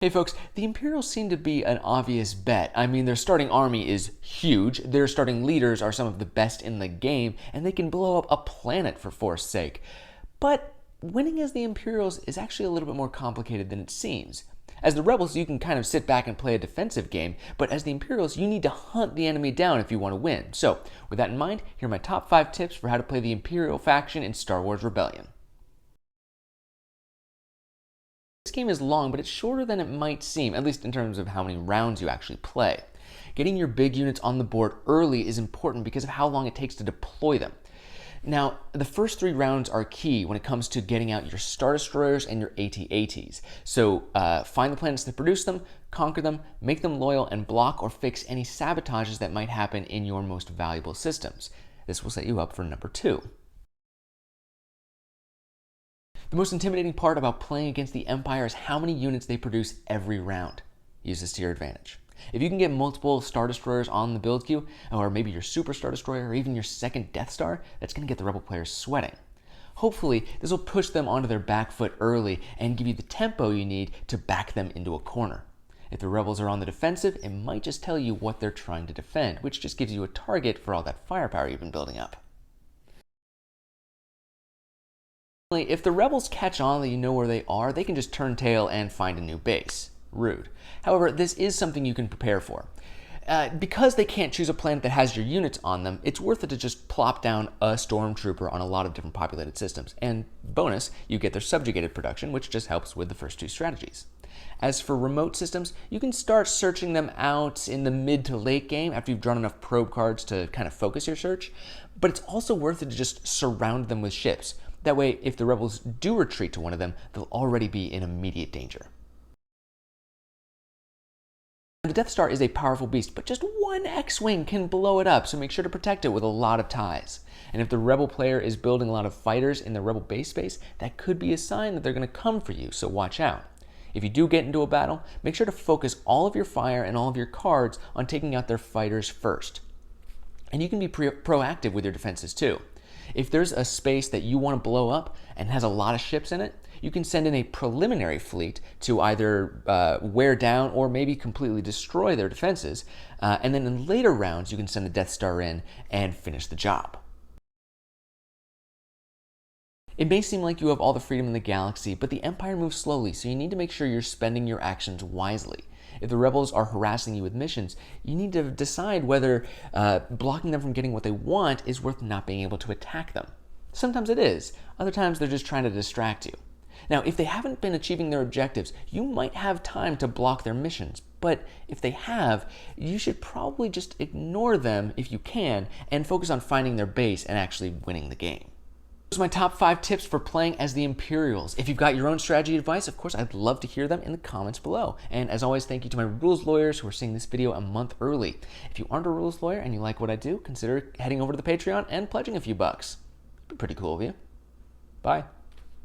Hey folks, the Imperials seem to be an obvious bet. I mean, their starting army is huge, their starting leaders are some of the best in the game, and they can blow up a planet for force's sake. But winning as the Imperials is actually a little bit more complicated than it seems. As the Rebels, you can kind of sit back and play a defensive game, but as the Imperials, you need to hunt the enemy down if you want to win. So, with that in mind, here are my top 5 tips for how to play the Imperial faction in Star Wars Rebellion. This game is long, but it's shorter than it might seem, at least in terms of how many rounds you actually play. Getting your big units on the board early is important because of how long it takes to deploy them. Now, the first 3 rounds are key when it comes to getting out your Star Destroyers and your AT-ATs. So find the planets that produce them, conquer them, make them loyal, and block or fix any sabotages that might happen in your most valuable systems. This will set you up for number 2. The most intimidating part about playing against the Empire is how many units they produce every round. Use this to your advantage. If you can get multiple Star Destroyers on the build queue, or maybe your Super Star Destroyer, or even your second Death Star, that's going to get the Rebel players sweating. Hopefully, this will push them onto their back foot early and give you the tempo you need to back them into a corner. If the Rebels are on the defensive, it might just tell you what they're trying to defend, which just gives you a target for all that firepower you've been building up. If the Rebels catch on that you know where they are, they can just turn tail and find a new base. Rude. However, this is something you can prepare for. Because they can't choose a planet that has your units on them, it's worth it to just plop down a stormtrooper on a lot of different populated systems. And bonus, you get their subjugated production, which just helps with the first 2 strategies. As for remote systems, you can start searching them out in the mid to late game after you've drawn enough probe cards to kind of focus your search. But it's also worth it to just surround them with ships. That way, if the Rebels do retreat to one of them, they'll already be in immediate danger. The Death Star is a powerful beast, but just one X-Wing can blow it up, so make sure to protect it with a lot of ties. And if the Rebel player is building a lot of fighters in the Rebel base space, that could be a sign that they're going to come for you, so watch out. If you do get into a battle, make sure to focus all of your fire and all of your cards on taking out their fighters first. And you can be proactive with your defenses too. If there's a space that you want to blow up and has a lot of ships in it, you can send in a preliminary fleet to either wear down or maybe completely destroy their defenses. And then in later rounds, you can send the Death Star in and finish the job. It may seem like you have all the freedom in the galaxy, but the Empire moves slowly, so you need to make sure you're spending your actions wisely. If the Rebels are harassing you with missions, you need to decide whether blocking them from getting what they want is worth not being able to attack them. Sometimes it is. Other times they're just trying to distract you. Now, if they haven't been achieving their objectives, you might have time to block their missions. But if they have, you should probably just ignore them if you can and focus on finding their base and actually winning the game. Those are my top 5 tips for playing as the Imperials. If you've got your own strategy advice, of course, I'd love to hear them in the comments below. And as always, thank you to my rules lawyers who are seeing this video a month early. If you aren't a rules lawyer and you like what I do, consider heading over to the Patreon and pledging a few bucks. It'd be pretty cool of you. Bye.